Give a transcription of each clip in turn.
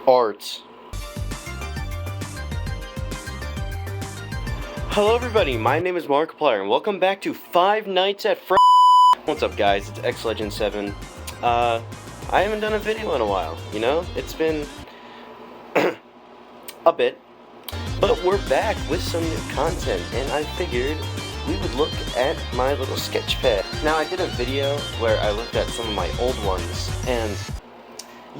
art. Hello everybody, my name is Markiplier and welcome back to Five Nights at Freddy's. What's up guys, it's XLegend7. I haven't done a video in a while, you know? It's been a bit, but we're back with some new content and I figured we would look at my little sketch pad. Now I did a video where I looked at some of my old ones and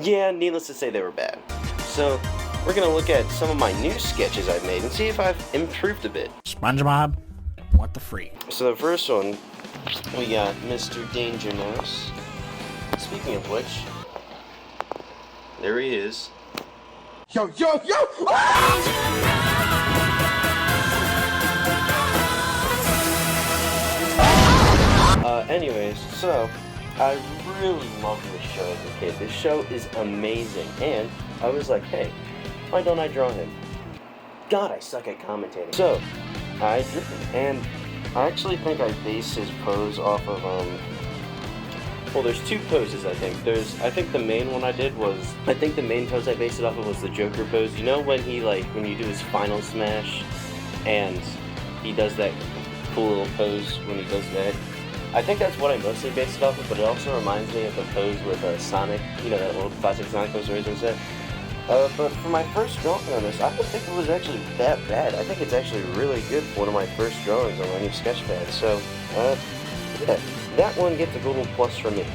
yeah, needless to say they were bad. So we're gonna look at some of my new sketches I've made and see if I've improved a bit. SpongeBob, what the freak? So the first one, we got Mr. Danger Mouse. Speaking of which, there he is. Yo, yo, yo! Anyways, so I really loved this show as a kid. This show is amazing, and I was like, hey, why don't I draw him? God, I suck at commentating. So I drew him, and I actually think I based his pose off of well, there's two poses, I think. I think the main one I did was, the main pose I based it off of was the Joker pose. You know when he, when you do his final smash, and he does that cool little pose when he does that? I think that's what I mostly based it off of, but it also reminds me of the pose with Sonic, you know, that little classic Sonic pose where he's on set. But for my first drawing on this, I don't think it was actually that bad. I think it's actually really good for one of my first drawings on my new sketchpad. So, yeah, that one gets a golden plus from me.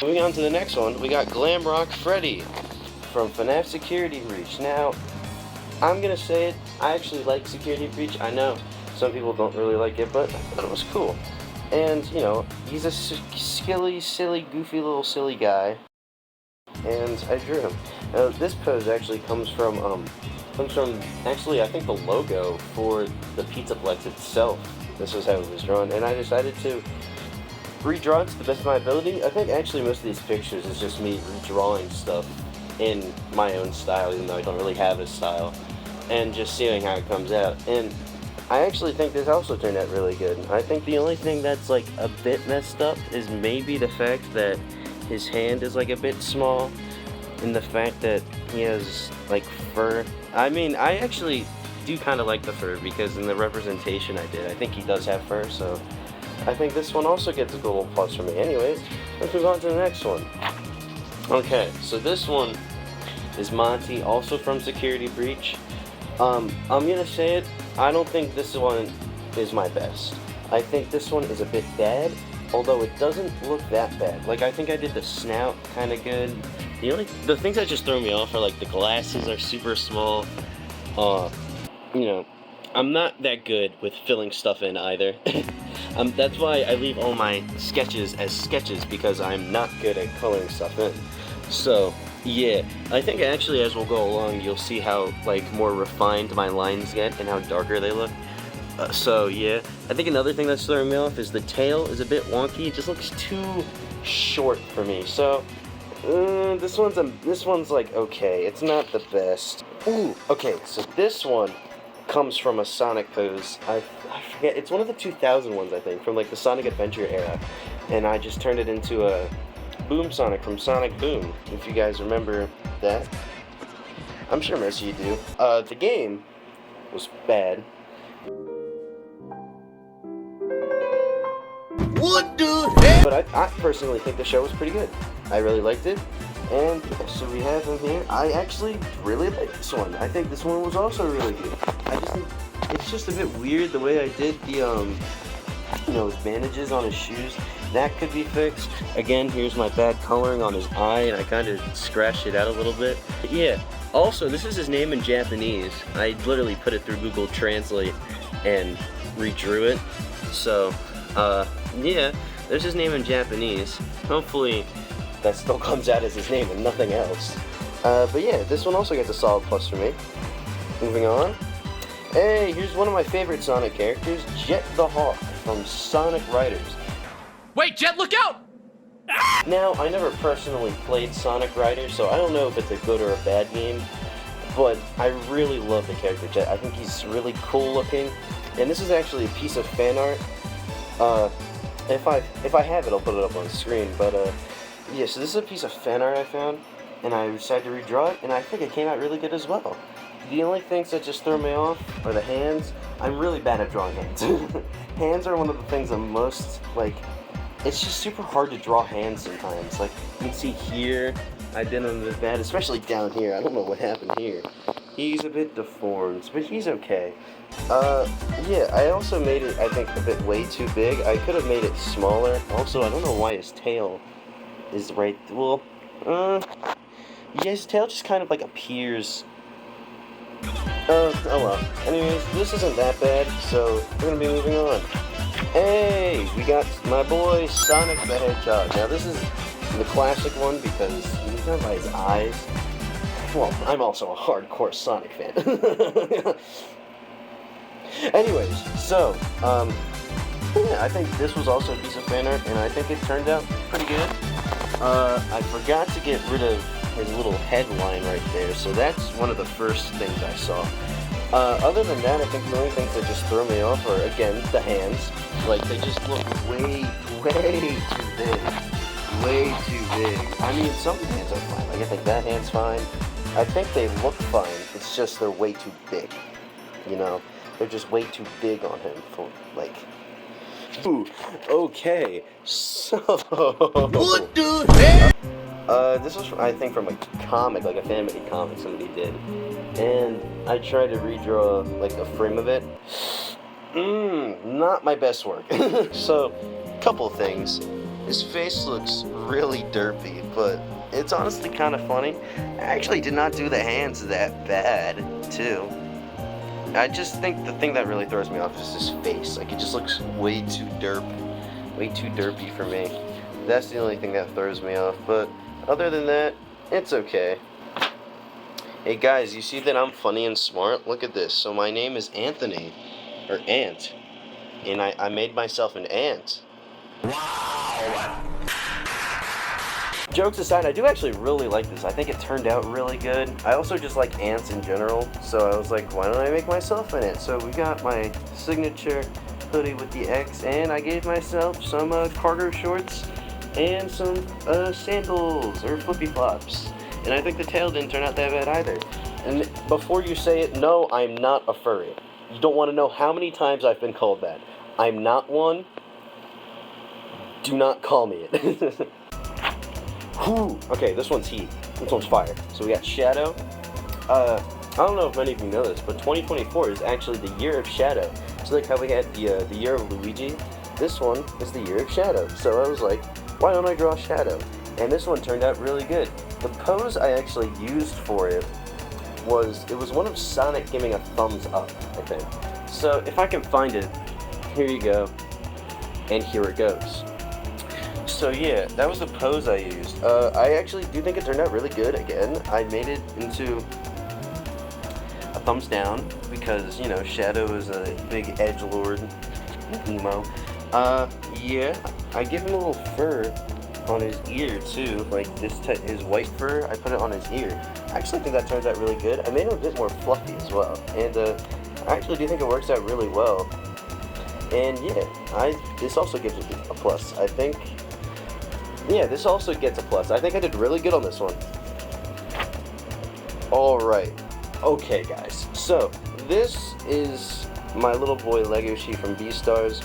Moving on to the next one, we got Glamrock Freddy from FNAF Security Breach. Now, I'm gonna say it, I actually like Security Breach. I know some people don't really like it, but I thought it was cool. And, you know, he's a skilly, silly, goofy little silly guy. And I drew him. Now, this pose actually comes from actually, I think the logo for the Pizzaplex itself. This was how it was drawn. And I decided to redraw it to the best of my ability. I think actually most of these pictures is just me redrawing stuff in my own style, even though I don't really have a style. And just seeing how it comes out. And I actually think this also turned out really good. I think the only thing that's like a bit messed up is maybe the fact that his hand is like a bit small, and the fact that he has like fur. I mean, I actually do kind of like the fur because in the representation I did, I think he does have fur, so I think this one also gets a golden plus for me. Anyways, let's move on to the next one. Okay, so this one is Monty, also from Security Breach. I'm gonna say it, I don't think this one is my best. I think this one is a bit bad, although it doesn't look that bad. Like, I think I did the snout kind of good. The things that just throw me off are like the glasses are super small. You know, I'm not that good with filling stuff in either. That's why I leave all my sketches as sketches, because I'm not good at coloring stuff in. So, yeah, I think actually as we'll go along, you'll see how, more refined my lines get and how darker they look. So, yeah, I think another thing that's throwing me off is the tail is a bit wonky. It just looks too short for me. So, this one's like, okay, it's not the best. Ooh, okay, so this one comes from a Sonic pose. I forget, it's one of the 2000 ones, I think, from, the Sonic Adventure era. And I just turned it into a Boom Sonic from Sonic Boom, if you guys remember that. I'm sure most of you do. The game was bad. What the heck? But I personally think the show was pretty good. I really liked it. And so we have him here. I actually really like this one. I think this one was also really good. I just think it's just a bit weird the way I did the, his bandages on his shoes. That could be fixed. Again, here's my bad coloring on his eye, and I kind of scratched it out a little bit. But yeah, also, this is his name in Japanese. I literally put it through Google Translate and redrew it. So, yeah, there's his name in Japanese. Hopefully, that still comes out as his name and nothing else. But yeah, this one also gets a solid plus for me. Moving on. Hey, here's one of my favorite Sonic characters, Jet the Hawk from Sonic Riders. Wait, Jet, look out! Now, I never personally played Sonic Riders, so I don't know if it's a good or a bad game, but I really love the character Jet. I think he's really cool looking, and this is actually a piece of fan art. If I have it, I'll put it up on the screen, but yeah, so this is a piece of fan art I found, and I decided to redraw it, and I think it came out really good as well. The only things that just throw me off are the hands. I'm really bad at drawing hands. Hands are one of the things I'm most, like, it's just super hard to draw hands sometimes. Like, you can see here, I did him a bit bad, especially down here. I don't know what happened here. He's a bit deformed, but he's okay. Yeah, I also made it, I think, a bit way too big. I could have made it smaller. Also, I don't know why his tail is right, well, yeah, his tail just kind of, like, appears. Oh well. Anyways, this isn't that bad, so we're gonna be moving on. Hey, we got my boy Sonic the Hedgehog. Now this is the classic one because you can tell by his eyes. Well, I'm also a hardcore Sonic fan. Anyways, so, yeah, I think this was also a piece of fan art, and I think it turned out pretty good. I forgot to get rid of his little headline right there, so that's one of the first things I saw. Other than that, I think the only things that just throw me off are, again, the hands. Like, they just look way too big. Way too big. I mean, some hands are fine. Like, I think that hand's fine. I think they look fine. It's just they're way too big. You know? They're just way too big on him for, like... Ooh, okay, so... What the hell? This was, I think, from a comic, like a fan-made comic somebody did. And I tried to redraw, like, a frame of it. Not my best work. So, couple things. His face looks really derpy, but it's honestly kind of funny. I actually did not do the hands that bad, too. I just think the thing that really throws me off is his face. Like, it just looks way too derpy for me. That's the only thing that throws me off, but other than that, it's okay. Hey guys, you see that I'm funny and smart? Look at this. So my name is Anthony, or Ant, and I made myself an ant. Wow! Jokes aside, I do actually really like this. I think it turned out really good. I also just like ants in general, so I was like, why don't I make myself an ant? So we got my signature hoodie with the X, and I gave myself some cargo shorts and some sandals or flippy flops. And I think the tail didn't turn out that bad either. And before you say it, no, I'm not a furry. You don't want to know how many times I've been called that. I'm not one. Do not call me it. Whew. Okay, this one's heat. This one's fire. So we got Shadow. I don't know if many of you know this, but 2024 is actually the year of Shadow. So like how we had the year of Luigi, this one is the year of Shadow. So I was like, why don't I draw Shadow? And this one turned out really good. The pose I actually used for it was one of Sonic giving a thumbs up, I think. So if I can find it, here you go, and here it goes. So yeah, that was the pose I used. I actually do think it turned out really good. Again, I made it into a thumbs down because, you know, Shadow is a big edgelord emo. Yeah, I give him a little fur on his ear too, like his white fur, I put it on his ear. I actually think that turns out really good. I made him a bit more fluffy as well, and I actually do think it works out really well. And yeah, this also gives it a plus. I think, yeah, this also gets a plus. I think I did really good on this one. Alright, okay guys, so this is my little boy Lego sheet from Beastars.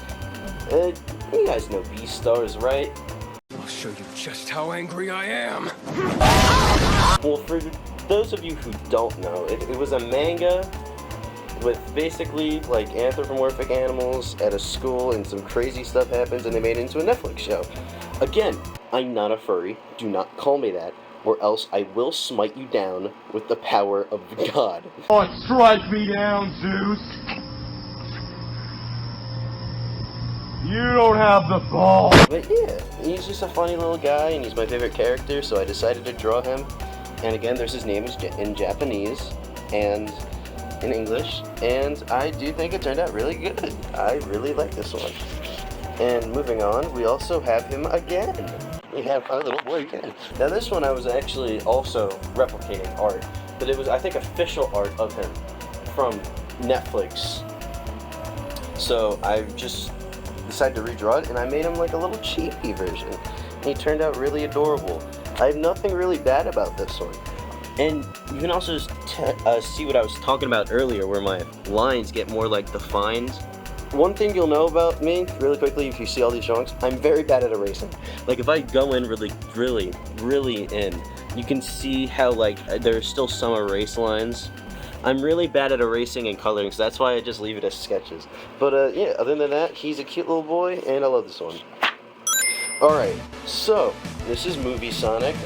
You guys know Beastars, right? I'll show you just how angry I am. Well, for those of you who don't know, it was a manga with basically like anthropomorphic animals at a school, and some crazy stuff happens, and they made it into a Netflix show. Again, I'm not a furry. Do not call me that, or else I will smite you down with the power of God. Oh, strike me down, Zeus. You don't have the ball. But yeah, he's just a funny little guy, and he's my favorite character, so I decided to draw him. And again, there's his name in Japanese and in English, and I do think it turned out really good. I really like this one. And moving on, we also have him again. We have our little boy again. Now this one I was actually also replicating art, but it was, I think, official art of him from Netflix. So I just decided to redraw it, and I made him like a little chibi version. And he turned out really adorable. I have nothing really bad about this one. And you can also see what I was talking about earlier, where my lines get more like defined. One thing you'll know about me, really quickly, if you see all these drawings, I'm very bad at erasing. Like, if I go in really in, you can see how, like, there's still some erase lines. I'm really bad at erasing and coloring, so that's why I just leave it as sketches. But, yeah, other than that, he's a cute little boy, and I love this one. Alright, so, this is Movie Sonic.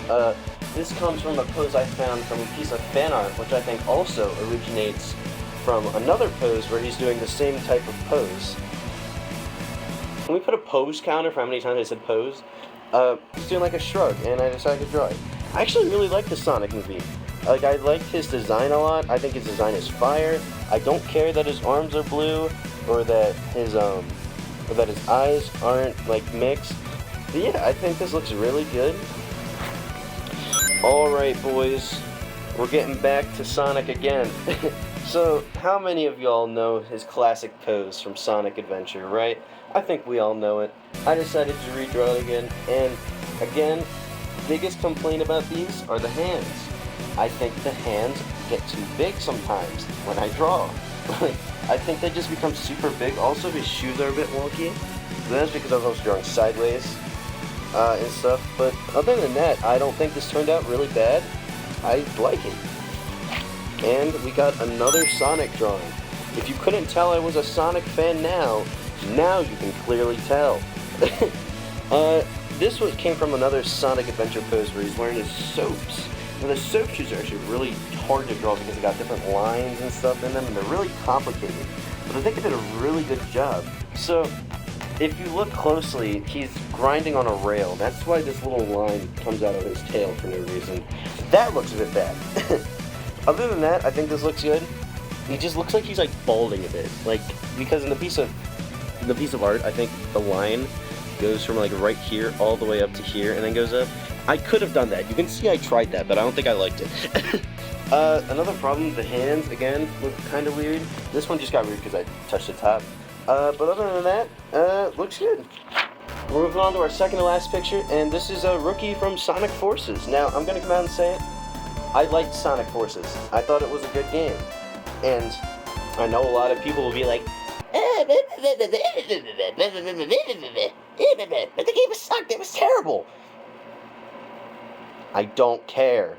This comes from a pose I found from a piece of fan art, which I think also originates from another pose where he's doing the same type of pose. Can we put a pose counter for how many times I said pose? He's doing like a shrug, and I decided to draw it. I actually really like the Sonic movie. Like, I like his design a lot. I think his design is fire. I don't care that his arms are blue, or that his eyes aren't, like, mixed. But yeah, I think this looks really good. Alright, boys. We're getting back to Sonic again. So, how many of y'all know his classic pose from Sonic Adventure, right? I think we all know it. I decided to redraw it again, and again, biggest complaint about these are the hands. I think the hands get too big sometimes when I draw. I think they just become super big. Also, his shoes are a bit wonky. That's because I was also drawing sideways and stuff. But other than that, I don't think this turned out really bad. I like it. And we got another Sonic drawing. If you couldn't tell I was a Sonic fan now you can clearly tell. This one came from another Sonic Adventure pose where he's wearing his soaps. And the soap shoes are actually really hard to draw because they got different lines and stuff in them, and they're really complicated. But I think they did a really good job. So, if you look closely, he's grinding on a rail. That's why this little line comes out of his tail for no reason. That looks a bit bad. Other than that, I think this looks good. He just looks like he's like balding a bit. Like, because in the piece of art, I think the line goes from like right here all the way up to here and then goes up. I could have done that. You can see I tried that, but I don't think I liked it. Another problem, the hands, again, look kind of weird. This one just got weird because I touched the top. But other than that, looks good. We're moving on to our second to last picture, and this is a rookie from Sonic Forces. Now, I'm going to come out and say it. I liked Sonic Forces. I thought it was a good game. And I know a lot of people will be like, but the game sucked, it was terrible. I don't care.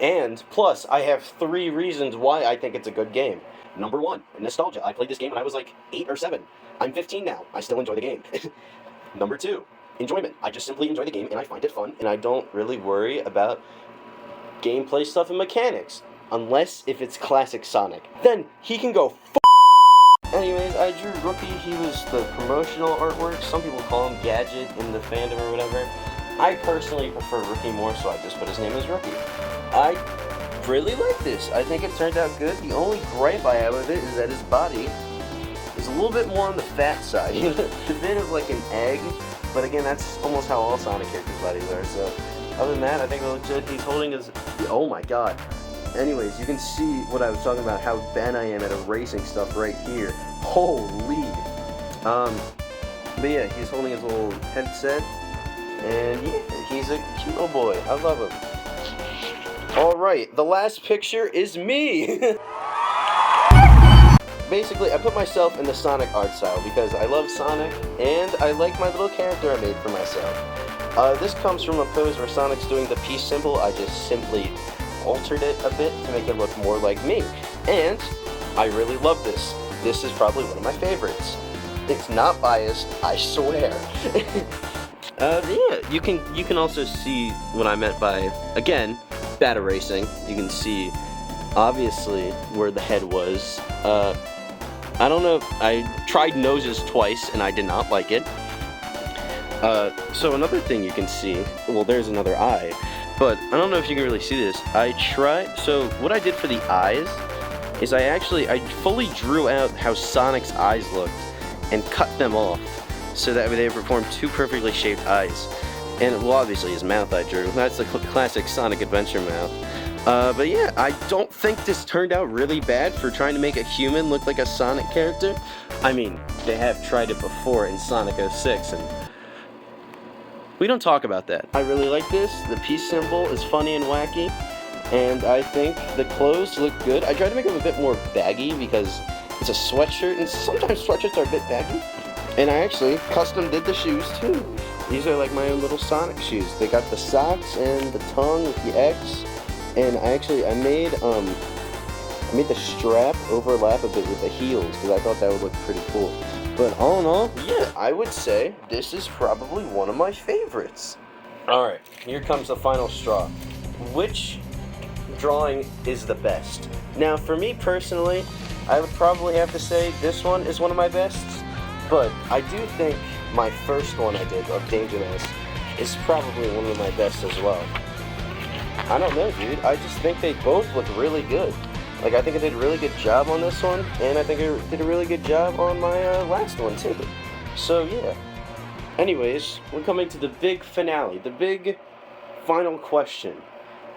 And, plus, I have 3 reasons why I think it's a good game. Number 1, nostalgia. I played this game when I was like 8 or 7. I'm 15 now. I still enjoy the game. Number 2, enjoyment. I just simply enjoy the game and I find it fun, and I don't really worry about gameplay stuff and mechanics. Unless if it's classic Sonic. Then he can go Anyways, I drew Rookie. He was the promotional artwork. Some people call him Gadget in the fandom or whatever. I personally prefer Rookie more, so I just put his name as Rookie. I really like this. I think it turned out good. The only gripe I have with it is that his body is a little bit more on the fat side. It's a bit of like an egg, but again, that's almost how all Sonic characters' bodies are. So, other than that, I think it looks good. He's holding his... Oh my god. Anyways, you can see what I was talking about, how bad I am at erasing stuff right here. Holy! But yeah, he's holding his little headset, and yeah, he's a cute little boy. I love him. Alright, the last picture is me! Basically, I put myself in the Sonic art style because I love Sonic, and I like my little character I made for myself. This comes from a pose where Sonic's doing the peace symbol. I just simply altered it a bit to make it look more like me. And I really love this. This is probably one of my favorites. It's not biased, I swear. Yeah, you can also see what I meant by, again, bad erasing. You can see, obviously, where the head was. I don't know, I tried noses twice and I did not like it. So another thing you can see, well, there's another eye. But I don't know if you can really see this. So what I did for the eyes is I fully drew out how Sonic's eyes looked and cut them off so that they would form 2 perfectly shaped eyes. And, well, obviously his mouth I drew. That's the classic Sonic Adventure mouth. But yeah, I don't think this turned out really bad for trying to make a human look like a Sonic character. I mean, they have tried it before in Sonic 06, and We don't talk about that. I really like this. The peace symbol is funny and wacky, and I think the clothes look good. I tried to make them a bit more baggy because it's a sweatshirt, and sometimes sweatshirts are a bit baggy. And I actually custom did the shoes too. These are like my own little Sonic shoes. They got the socks and the tongue with the X, and I made the strap overlap a bit with the heels because I thought that would look pretty cool. But all in all, yeah, I would say this is probably one of my favorites. Alright, here comes the final straw. Which drawing is the best? Now, for me personally, I would probably have to say this one is one of my bests, but I do think my first one I did of Danger Mouse is probably one of my best as well. I don't know, dude. I just think they both look really good. Like, I think I did a really good job on this one, and I think I did a really good job on my last one, too. So, yeah. Anyways, we're coming to the big finale, the big final question.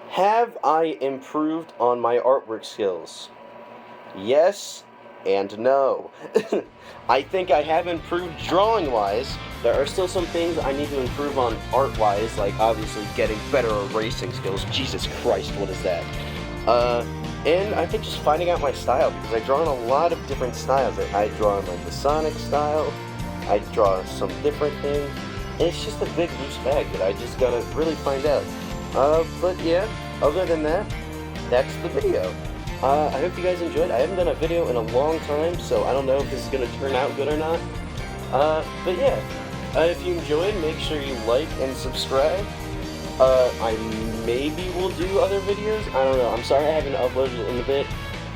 Have I improved on my artwork skills? Yes and no. I think I have improved drawing-wise. There are still some things I need to improve on art-wise, like obviously getting better erasing skills. Jesus Christ, what is that? And I think just finding out my style, because I draw in a lot of different styles. I draw in like the Sonic style, I draw some different things, and it's just a big loose bag that I just gotta really find out. But yeah, other than that, that's the video. I hope you guys enjoyed. I haven't done a video in a long time, so I don't know if this is gonna turn out good or not. But yeah, if you enjoyed, make sure you like and subscribe. I maybe will do other videos. I don't know. I'm sorry I haven't uploaded in a bit.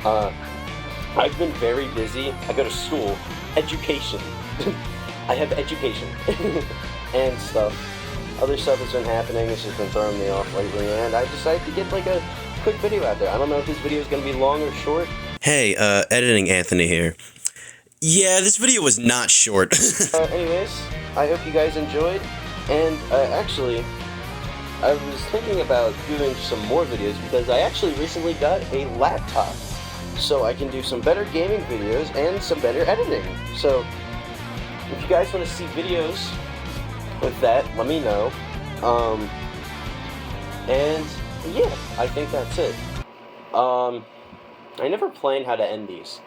I've been very busy. I go to school. Education. I have education. and stuff. Other stuff has been happening. It's just been throwing me off lately. And I decided to get like a quick video out there. I don't know if this video is going to be long or short. Hey, editing Anthony here. Yeah, this video was not short. Anyways, I hope you guys enjoyed. And actually, I was thinking about doing some more videos because I actually recently got a laptop. So I can do some better gaming videos and some better editing. So if you guys want to see videos with that, let me know. And yeah, I think that's it. I never planned how to end these.